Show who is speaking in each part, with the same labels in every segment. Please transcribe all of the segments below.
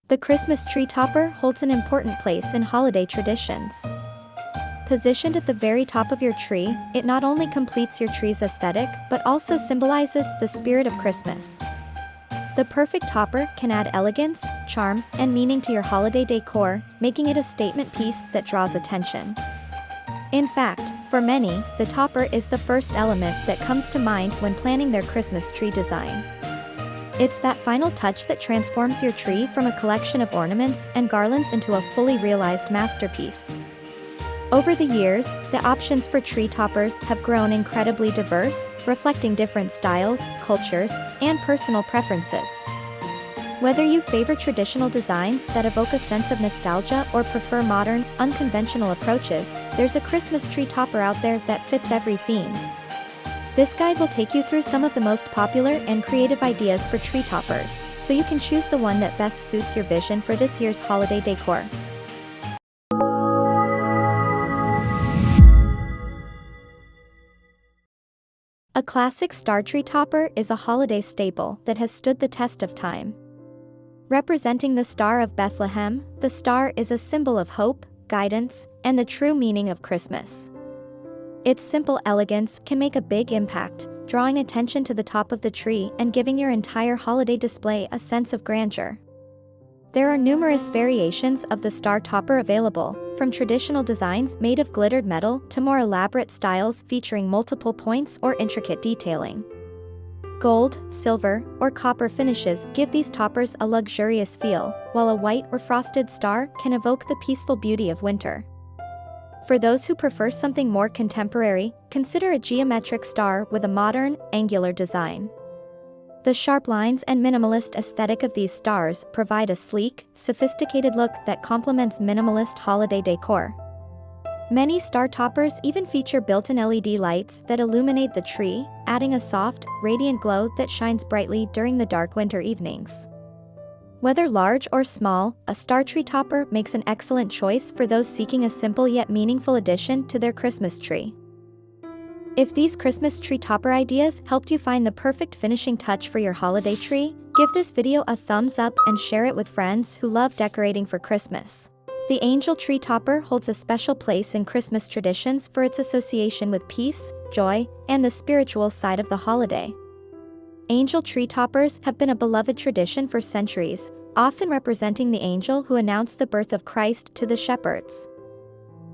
Speaker 1: The Christmas tree topper holds an important place in holiday traditions. Positioned at the very top of your tree, it not only completes your tree's aesthetic, but also symbolizes the spirit of Christmas. The perfect topper can add elegance, charm, and meaning to your holiday decor, making it a statement piece that draws attention. In fact, for many, the topper is the first element that comes to mind when planning their Christmas tree design. It's that final touch that transforms your tree from a collection of ornaments and garlands into a fully realized masterpiece. Over the years, the options for tree toppers have grown incredibly diverse, reflecting different styles, cultures, and personal preferences. Whether you favor traditional designs that evoke a sense of nostalgia or prefer modern, unconventional approaches, there's a Christmas tree topper out there that fits every theme. This guide will take you through some of the most popular and creative ideas for tree toppers, so you can choose the one that best suits your vision for this year's holiday decor. A classic star tree topper is a holiday staple that has stood the test of time. Representing the Star of Bethlehem, the star is a symbol of hope, guidance, and the true meaning of Christmas. Its simple elegance can make a big impact, drawing attention to the top of the tree and giving your entire holiday display a sense of grandeur. There are numerous variations of the star topper available, from traditional designs made of glittered metal to more elaborate styles featuring multiple points or intricate detailing. Gold, silver, or copper finishes give these toppers a luxurious feel, while a white or frosted star can evoke the peaceful beauty of winter. For those who prefer something more contemporary, consider a geometric star with a modern, angular design. The sharp lines and minimalist aesthetic of these stars provide a sleek, sophisticated look that complements minimalist holiday decor. Many star toppers even feature built-in LED lights that illuminate the tree, adding a soft, radiant glow that shines brightly during the dark winter evenings. Whether large or small, a star tree topper makes an excellent choice for those seeking a simple yet meaningful addition to their Christmas tree. If these Christmas tree topper ideas helped you find the perfect finishing touch for your holiday tree, give this video a thumbs up and share it with friends who love decorating for Christmas. The angel tree topper holds a special place in Christmas traditions for its association with peace, joy, and the spiritual side of the holiday. Angel tree toppers have been a beloved tradition for centuries, often representing the angel who announced the birth of Christ to the shepherds.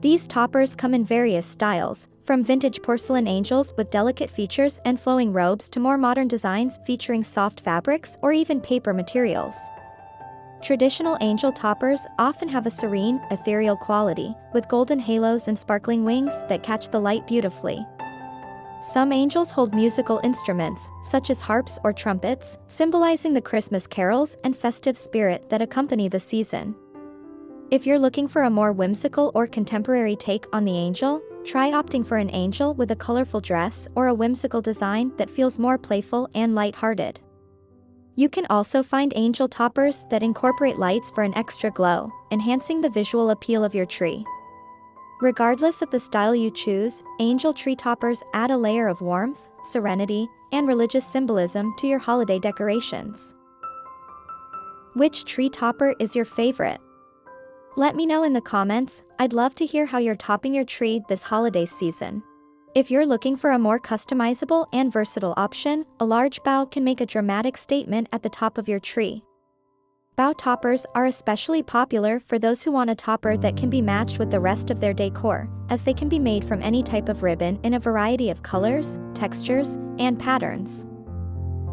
Speaker 1: These toppers come in various styles, from vintage porcelain angels with delicate features and flowing robes to more modern designs featuring soft fabrics or even paper materials. Traditional angel toppers often have a serene, ethereal quality, with golden halos and sparkling wings that catch the light beautifully. Some angels hold musical instruments, such as harps or trumpets, symbolizing the Christmas carols and festive spirit that accompany the season. If you're looking for a more whimsical or contemporary take on the angel, try opting for an angel with a colorful dress or a whimsical design that feels more playful and light-hearted. You can also find angel toppers that incorporate lights for an extra glow, enhancing the visual appeal of your tree. Regardless of the style you choose, angel tree toppers add a layer of warmth, serenity, and religious symbolism to your holiday decorations. Which tree topper is your favorite? Let me know in the comments. I'd love to hear how you're topping your tree this holiday season. If you're looking for a more customizable and versatile option, a large bough can make a dramatic statement at the top of your tree. Bough toppers are especially popular for those who want a topper that can be matched with the rest of their decor, as they can be made from any type of ribbon in a variety of colors, textures, and patterns.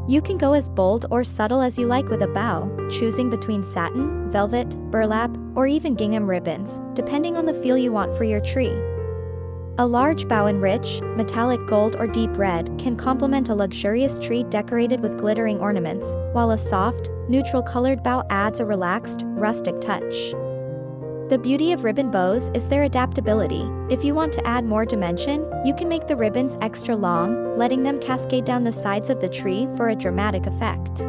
Speaker 1: You can go as bold or subtle as you like with a bough, choosing between satin, velvet, burlap, or even gingham ribbons, depending on the feel you want for your tree. A large bough in rich, metallic gold or deep red can complement a luxurious tree decorated with glittering ornaments, while a soft, neutral-colored bough adds a relaxed, rustic touch. The beauty of ribbon bows is their adaptability. If you want to add more dimension, you can make the ribbons extra long, letting them cascade down the sides of the tree for a dramatic effect.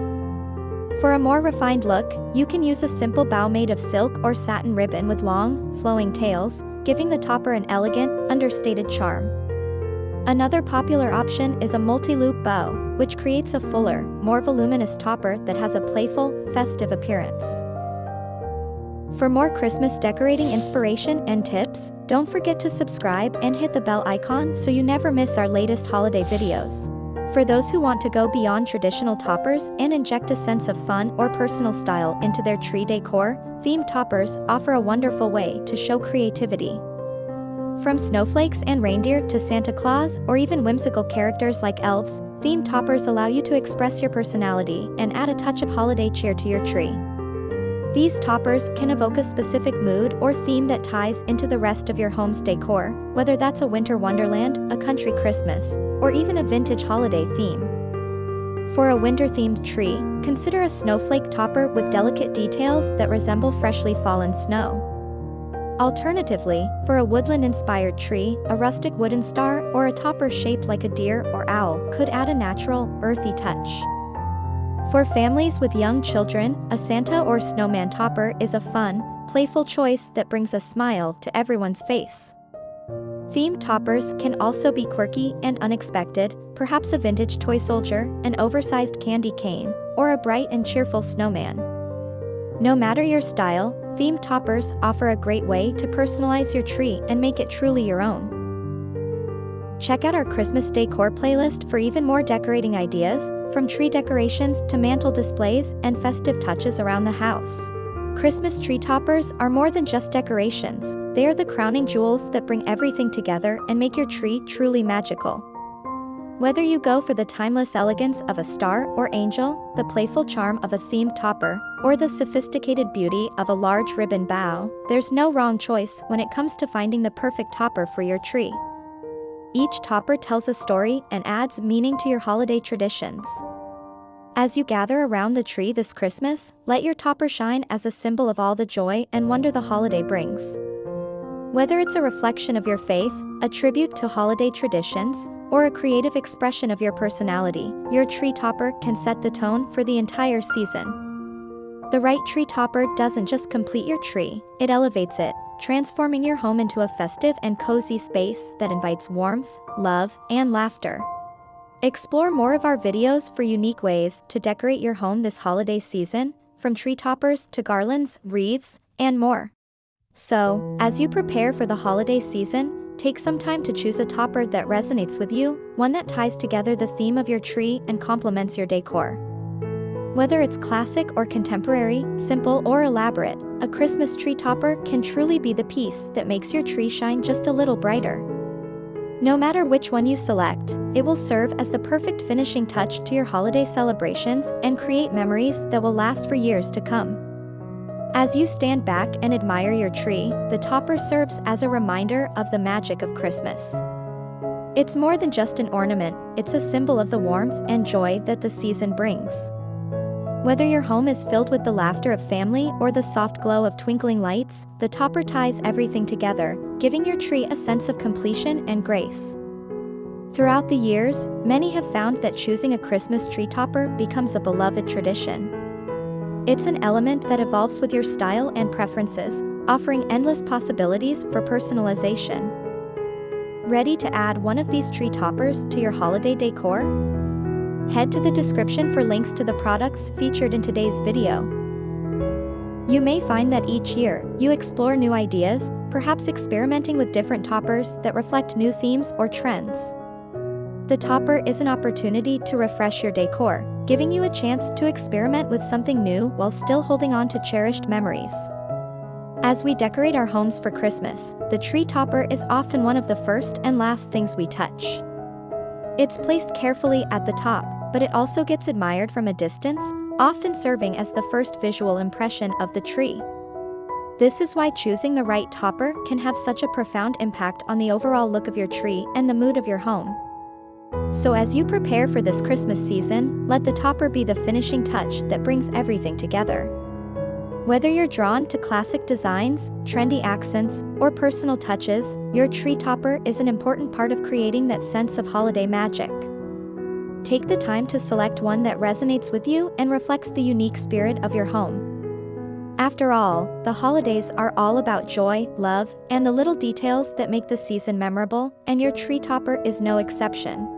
Speaker 1: For a more refined look, you can use a simple bough made of silk or satin ribbon with long, flowing tails, giving the topper an elegant, understated charm. Another popular option is a multi-loop bow, which creates a fuller, more voluminous topper that has a playful, festive appearance. For more Christmas decorating inspiration and tips, don't forget to subscribe and hit the bell icon so you never miss our latest holiday videos. For those who want to go beyond traditional toppers and inject a sense of fun or personal style into their tree decor, themed toppers offer a wonderful way to show creativity. From snowflakes and reindeer to Santa Claus or even whimsical characters like elves, themed toppers allow you to express your personality and add a touch of holiday cheer to your tree. These toppers can evoke a specific mood or theme that ties into the rest of your home's decor, whether that's a winter wonderland, a country Christmas, or even a vintage holiday theme. For a winter-themed tree, consider a snowflake topper with delicate details that resemble freshly fallen snow. Alternatively, for a woodland-inspired tree, a rustic wooden star or a topper shaped like a deer or owl could add a natural, earthy touch. For families with young children, a Santa or snowman topper is a fun, playful choice that brings a smile to everyone's face. Themed toppers can also be quirky and unexpected, perhaps a vintage toy soldier, an oversized candy cane, or a bright and cheerful snowman. No matter your style, themed toppers offer a great way to personalize your tree and make it truly your own. Check out our Christmas decor playlist for even more decorating ideas, from tree decorations to mantle displays and festive touches around the house. Christmas tree toppers are more than just decorations, they are the crowning jewels that bring everything together and make your tree truly magical. Whether you go for the timeless elegance of a star or angel, the playful charm of a themed topper, or the sophisticated beauty of a large ribbon bough, there's no wrong choice when it comes to finding the perfect topper for your tree. Each topper tells a story and adds meaning to your holiday traditions. As you gather around the tree this Christmas, let your topper shine as a symbol of all the joy and wonder the holiday brings. Whether it's a reflection of your faith, a tribute to holiday traditions, or a creative expression of your personality, your tree topper can set the tone for the entire season. The right tree topper doesn't just complete your tree, it elevates it, transforming your home into a festive and cozy space that invites warmth, love, and laughter. Explore more of our videos for unique ways to decorate your home this holiday season, from tree toppers to garlands, wreaths, and more. So, as you prepare for the holiday season, take some time to choose a topper that resonates with you, one that ties together the theme of your tree and complements your decor. Whether it's classic or contemporary, simple or elaborate, a Christmas tree topper can truly be the piece that makes your tree shine just a little brighter. No matter which one you select, it will serve as the perfect finishing touch to your holiday celebrations and create memories that will last for years to come. As you stand back and admire your tree, the topper serves as a reminder of the magic of Christmas. It's more than just an ornament, it's a symbol of the warmth and joy that the season brings. Whether your home is filled with the laughter of family or the soft glow of twinkling lights, the topper ties everything together, giving your tree a sense of completion and grace. Throughout the years, many have found that choosing a Christmas tree topper becomes a beloved tradition. It's an element that evolves with your style and preferences, offering endless possibilities for personalization. Ready to add one of these tree toppers to your holiday decor? Head to the description for links to the products featured in today's video. You may find that each year, you explore new ideas, perhaps experimenting with different toppers that reflect new themes or trends. The topper is an opportunity to refresh your decor, giving you a chance to experiment with something new while still holding on to cherished memories. As we decorate our homes for Christmas, the tree topper is often one of the first and last things we touch. It's placed carefully at the top, but it also gets admired from a distance, often serving as the first visual impression of the tree. This is why choosing the right topper can have such a profound impact on the overall look of your tree and the mood of your home. So as you prepare for this Christmas season, let the topper be the finishing touch that brings everything together. Whether you're drawn to classic designs, trendy accents, or personal touches, your tree topper is an important part of creating that sense of holiday magic. Take the time to select one that resonates with you and reflects the unique spirit of your home. After all, the holidays are all about joy, love, and the little details that make the season memorable, and your tree topper is no exception.